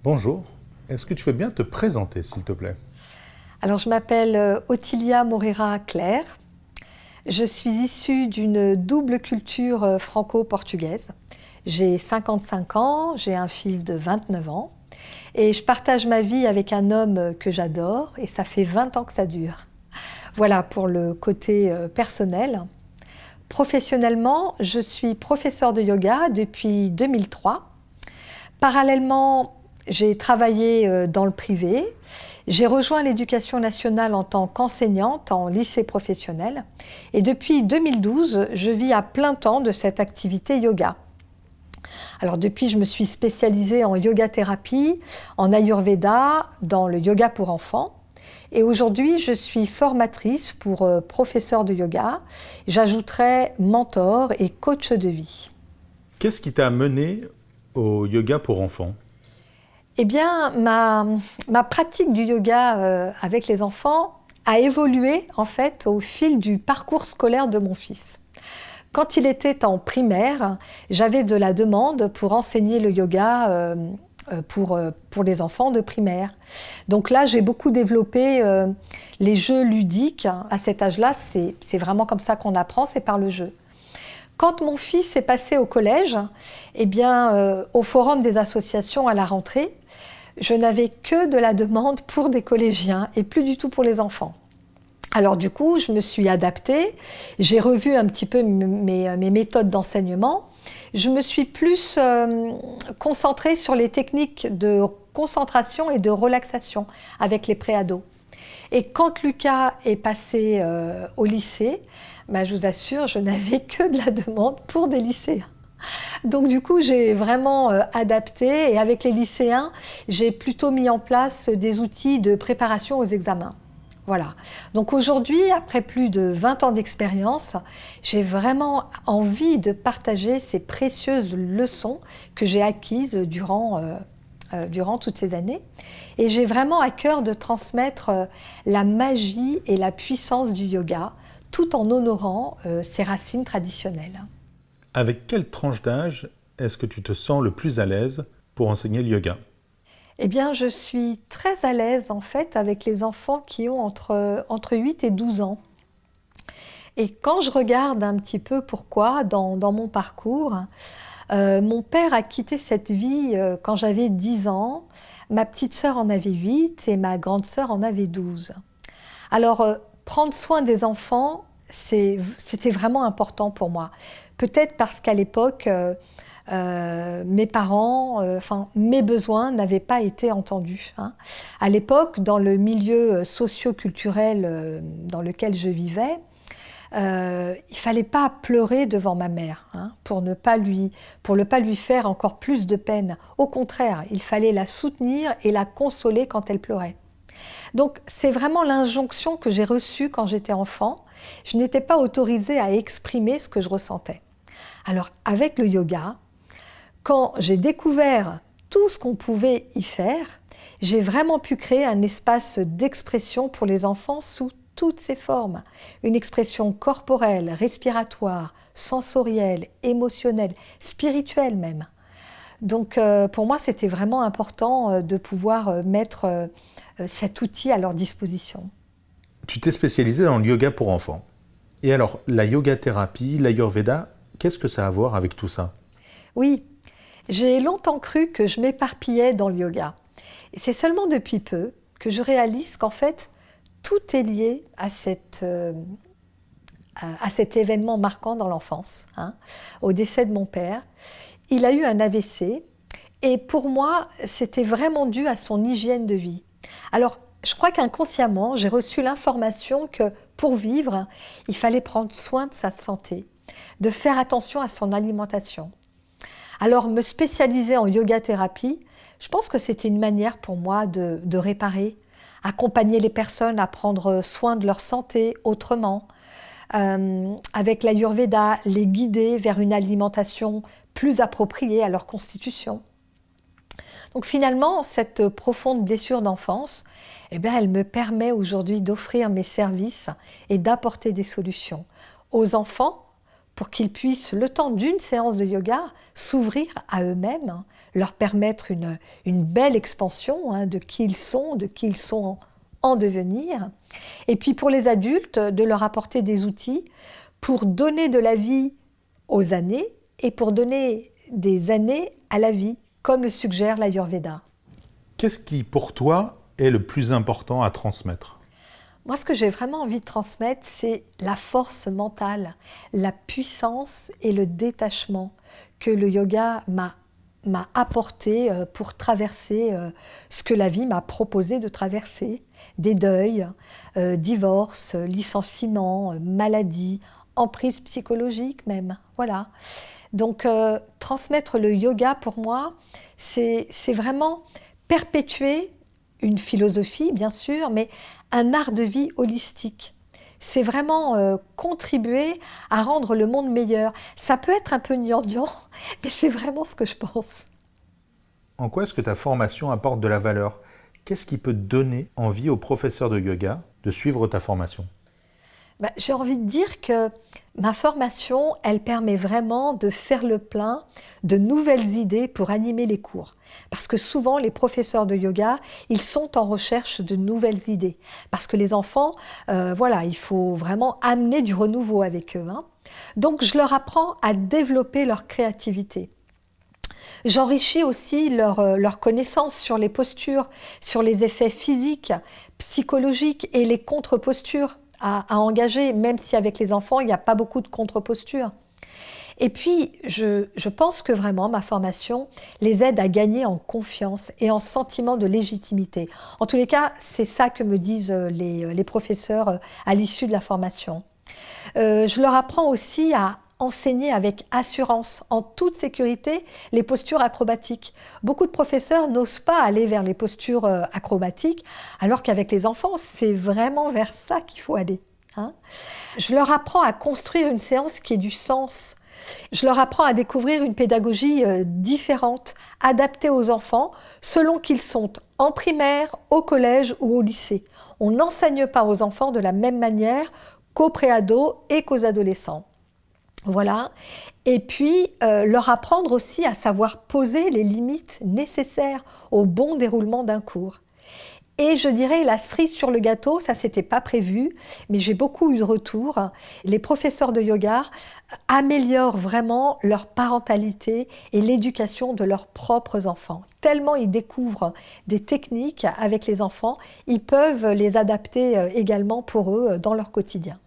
Bonjour, est-ce que tu veux bien te présenter s'il te plaît? Alors, je m'appelle Ottilia Moreira Claire. Je suis issue d'une double culture franco-portugaise. J'ai 55 ans, j'ai un fils de 29 ans et je partage ma vie avec un homme que j'adore et ça fait 20 ans que ça dure. Voilà pour le côté personnel. Professionnellement, je suis professeure de yoga depuis 2003. Parallèlement, j'ai travaillé dans le privé. J'ai rejoint l'éducation nationale en tant qu'enseignante en lycée professionnel. Et depuis 2012, je vis à plein temps de cette activité yoga. Alors depuis, je me suis spécialisée en yoga thérapie, en ayurveda, dans le yoga pour enfants. Et aujourd'hui, je suis formatrice pour professeur de yoga. J'ajouterai mentor et coach de vie. Qu'est-ce qui t'a mené au yoga pour enfants? Eh bien, ma pratique du yoga avec les enfants a évolué en fait au fil du parcours scolaire de mon fils. Quand il était en primaire, j'avais de la demande pour enseigner le yoga pour les enfants de primaire. Donc là, j'ai beaucoup développé les jeux ludiques. À cet âge-là, c'est vraiment comme ça qu'on apprend, c'est par le jeu. Quand mon fils est passé au collège, eh bien, au forum des associations à la rentrée, je n'avais que de la demande pour des collégiens et plus du tout pour les enfants. Alors du coup, je me suis adaptée, j'ai revu un petit peu mes méthodes d'enseignement. Je me suis plus concentrée sur les techniques de concentration et de relaxation avec les préados. Et quand Lucas est passé au lycée, bah, je vous assure, je n'avais que de la demande pour des lycéens. Donc du coup, j'ai vraiment adapté et avec les lycéens, j'ai plutôt mis en place des outils de préparation aux examens. Voilà. Donc aujourd'hui, après plus de 20 ans d'expérience, j'ai vraiment envie de partager ces précieuses leçons que j'ai acquises durant toutes ces années. Et j'ai vraiment à cœur de transmettre la magie et la puissance du yoga tout en honorant ses racines traditionnelles. Avec quelle tranche d'âge est-ce que tu te sens le plus à l'aise pour enseigner le yoga? Eh bien, je suis très à l'aise en fait avec les enfants qui ont entre 8 et 12 ans. Et quand je regarde un petit peu pourquoi dans mon parcours, mon père a quitté cette vie quand j'avais 10 ans, ma petite sœur en avait 8 et ma grande sœur en avait 12. Alors, prendre soin des enfants, c'était vraiment important pour moi. Peut-être parce qu'à l'époque, mes parents, mes besoins n'avaient pas été entendus, hein. À l'époque, dans le milieu socio-culturel dans lequel je vivais, il ne fallait pas pleurer devant ma mère, hein, pour ne pas lui faire encore plus de peine. Au contraire, il fallait la soutenir et la consoler quand elle pleurait. Donc c'est vraiment l'injonction que j'ai reçue quand j'étais enfant. Je n'étais pas autorisée à exprimer ce que je ressentais. Alors avec le yoga, quand j'ai découvert tout ce qu'on pouvait y faire, j'ai vraiment pu créer un espace d'expression pour les enfants sous toutes ses formes. Une expression corporelle, respiratoire, sensorielle, émotionnelle, spirituelle même. Donc pour moi, c'était vraiment important de pouvoir mettre cet outil à leur disposition. Tu t'es spécialisé dans le yoga pour enfants. Et alors, la yoga thérapie, l'ayurveda, qu'est-ce que ça a à voir avec tout ça? Oui, j'ai longtemps cru que je m'éparpillais dans le yoga. Et c'est seulement depuis peu que je réalise qu'en fait, tout est lié à cet événement marquant dans l'enfance, hein, au décès de mon père. Il a eu un AVC et pour moi, c'était vraiment dû à son hygiène de vie. Alors, je crois qu'inconsciemment, j'ai reçu l'information que pour vivre, il fallait prendre soin de sa santé, de faire attention à son alimentation. Alors, me spécialiser en yoga thérapie, je pense que c'était une manière pour moi de réparer, accompagner les personnes à prendre soin de leur santé autrement, avec l'ayurveda, les guider vers une alimentation plus appropriée à leur constitution. Donc finalement, cette profonde blessure d'enfance, eh bien, elle me permet aujourd'hui d'offrir mes services et d'apporter des solutions aux enfants pour qu'ils puissent, le temps d'une séance de yoga, s'ouvrir à eux-mêmes, leur permettre une belle expansion de qui ils sont en devenir. Et puis pour les adultes, de leur apporter des outils pour donner de la vie aux années et pour donner des années à la vie, comme le suggère l'Ayurveda. Qu'est-ce qui, pour toi, est le plus important à transmettre ? Moi, ce que j'ai vraiment envie de transmettre, c'est la force mentale, la puissance et le détachement que le yoga m'a apporté pour traverser ce que la vie m'a proposé de traverser. Des deuils, divorces, licenciements, maladies, emprise psychologique même. Voilà. Donc, transmettre le yoga, pour moi, c'est vraiment perpétuer une philosophie, bien sûr, mais un art de vie holistique. C'est vraiment contribuer à rendre le monde meilleur. Ça peut être un peu gnangnan, mais c'est vraiment ce que je pense. En quoi est-ce que ta formation apporte de la valeur ? Qu'est-ce qui peut donner envie aux professeurs de yoga de suivre ta formation ? J'ai envie de dire que ma formation, elle permet vraiment de faire le plein de nouvelles idées pour animer les cours. Parce que souvent, les professeurs de yoga, ils sont en recherche de nouvelles idées. Parce que les enfants, il faut vraiment amener du renouveau avec eux. Donc, je leur apprends à développer leur créativité. J'enrichis aussi leur connaissance sur les postures, sur les effets physiques, psychologiques et les contre-postures à engager, même si avec les enfants, il n'y a pas beaucoup de contre-postures. Et puis, je pense que vraiment, ma formation les aide à gagner en confiance et en sentiment de légitimité. En tous les cas, c'est ça que me disent les professeurs à l'issue de la formation. Je leur apprends aussi à enseigner avec assurance, en toute sécurité, les postures acrobatiques. Beaucoup de professeurs n'osent pas aller vers les postures acrobatiques, alors qu'avec les enfants, c'est vraiment vers ça qu'il faut aller. Je leur apprends à construire une séance qui ait du sens. Je leur apprends à découvrir une pédagogie différente, adaptée aux enfants, selon qu'ils sont en primaire, au collège ou au lycée. On n'enseigne pas aux enfants de la même manière qu'aux préados et qu'aux adolescents. Voilà. Et puis, leur apprendre aussi à savoir poser les limites nécessaires au bon déroulement d'un cours. Et je dirais la cerise sur le gâteau, ça c'était pas prévu, mais j'ai beaucoup eu de retours. Les professeurs de yoga améliorent vraiment leur parentalité et l'éducation de leurs propres enfants. Tellement ils découvrent des techniques avec les enfants, ils peuvent les adapter également pour eux dans leur quotidien.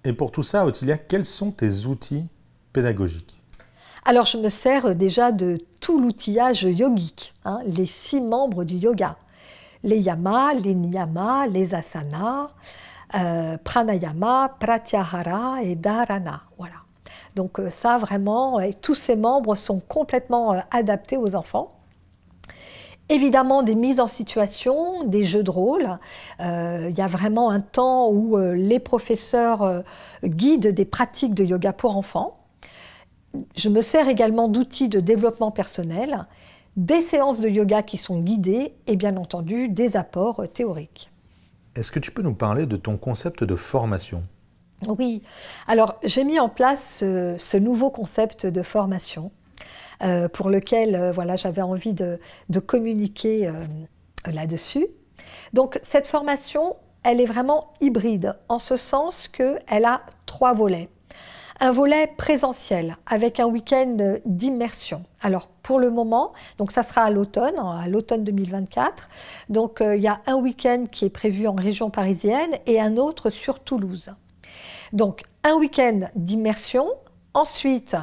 Et pour tout ça, Ottilia, quels sont tes outils pédagogiques ? Alors, je me sers déjà de tout l'outillage yogique, les 6 membres du yoga. Les yamas, les niyamas, les asanas, pranayama, pratyahara et dharana. Voilà. Donc ça, vraiment, et tous ces membres sont complètement adaptés aux enfants. Évidemment, des mises en situation, des jeux de rôle. Il y a vraiment un temps où les professeurs guident des pratiques de yoga pour enfants. Je me sers également d'outils de développement personnel, des séances de yoga qui sont guidées et bien entendu des apports théoriques. Est-ce que tu peux nous parler de ton concept de formation ? Oui, alors j'ai mis en place ce nouveau concept de formation pour lequel j'avais envie de communiquer là-dessus. Donc cette formation, elle est vraiment hybride, en ce sens qu'elle a 3 volets. Un volet présentiel avec un week-end d'immersion. Alors pour le moment, donc ça sera à l'automne 2024. Donc il y a un week-end qui est prévu en région parisienne et un autre sur Toulouse. Donc un week-end d'immersion, ensuite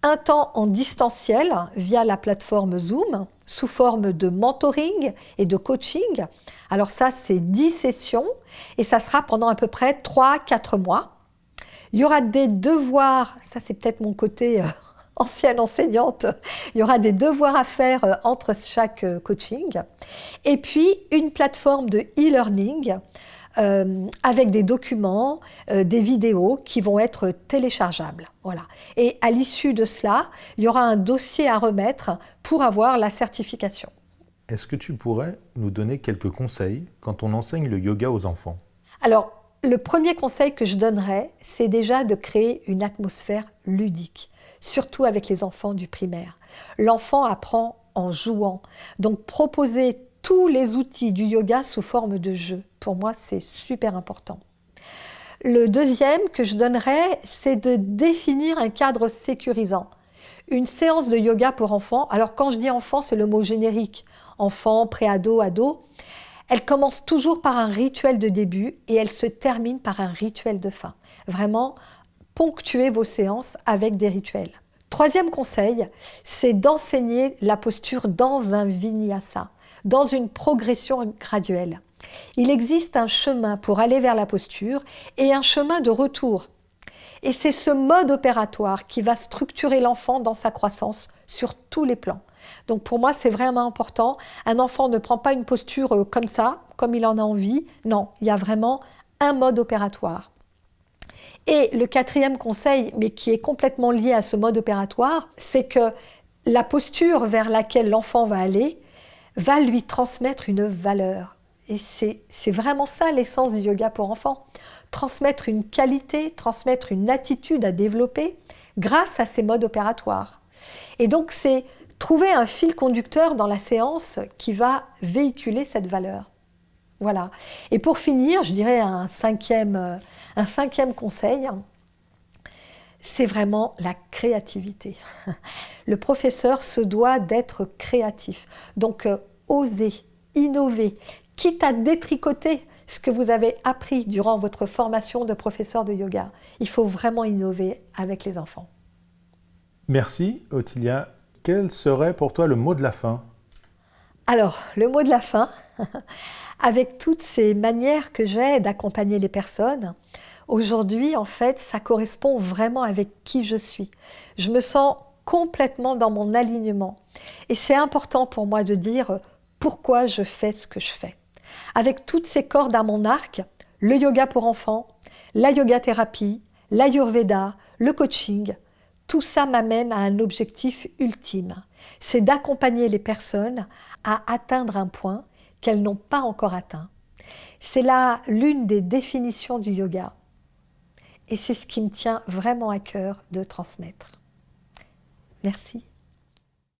un temps en distanciel via la plateforme Zoom sous forme de mentoring et de coaching. Alors ça, c'est 10 sessions et ça sera pendant à peu près 3-4 mois. Il y aura des devoirs, ça c'est peut-être mon côté ancienne enseignante, il y aura des devoirs à faire entre chaque coaching. Et puis une plateforme de e-learning avec des documents, des vidéos qui vont être téléchargeables. Voilà. Et à l'issue de cela, il y aura un dossier à remettre pour avoir la certification. Est-ce que tu pourrais nous donner quelques conseils quand on enseigne le yoga aux enfants ? Alors, le premier conseil que je donnerais, c'est déjà de créer une atmosphère ludique, surtout avec les enfants du primaire. L'enfant apprend en jouant. Donc proposer tous les outils du yoga sous forme de jeu. Pour moi, c'est super important. Le deuxième que je donnerais, c'est de définir un cadre sécurisant. Une séance de yoga pour enfants, alors quand je dis enfant, c'est le mot générique, enfant, préado, ado, elle commence toujours par un rituel de début et elle se termine par un rituel de fin. Vraiment, ponctuez vos séances avec des rituels. Troisième conseil, c'est d'enseigner la posture dans un vinyasa, dans une progression graduelle. Il existe un chemin pour aller vers la posture et un chemin de retour. Et c'est ce mode opératoire qui va structurer l'enfant dans sa croissance sur tous les plans. Donc pour moi, c'est vraiment important. Un enfant ne prend pas une posture comme ça, comme il en a envie. Non, il y a vraiment un mode opératoire. Et le quatrième conseil, mais qui est complètement lié à ce mode opératoire, c'est que la posture vers laquelle l'enfant va aller va lui transmettre une valeur. Et c'est vraiment ça l'essence du yoga pour enfants. Transmettre une qualité, transmettre une attitude à développer grâce à ces modes opératoires. Et donc c'est trouver un fil conducteur dans la séance qui va véhiculer cette valeur. Voilà. Et pour finir, je dirais un cinquième conseil, c'est vraiment la créativité. Le professeur se doit d'être créatif. Donc, oser, innover, quitte à détricoter ce que vous avez appris durant votre formation de professeur de yoga. Il faut vraiment innover avec les enfants. Merci, Ottilia. Quel serait pour toi le mot de la fin? Alors, le mot de la fin, avec toutes ces manières que j'ai d'accompagner les personnes, aujourd'hui, en fait, ça correspond vraiment avec qui je suis. Je me sens complètement dans mon alignement. Et c'est important pour moi de dire pourquoi je fais ce que je fais. Avec toutes ces cordes à mon arc, le yoga pour enfants, la yoga thérapie, l'ayurveda, le coaching, tout ça m'amène à un objectif ultime. C'est d'accompagner les personnes à atteindre un point qu'elles n'ont pas encore atteint. C'est là l'une des définitions du yoga. Et c'est ce qui me tient vraiment à cœur de transmettre. Merci.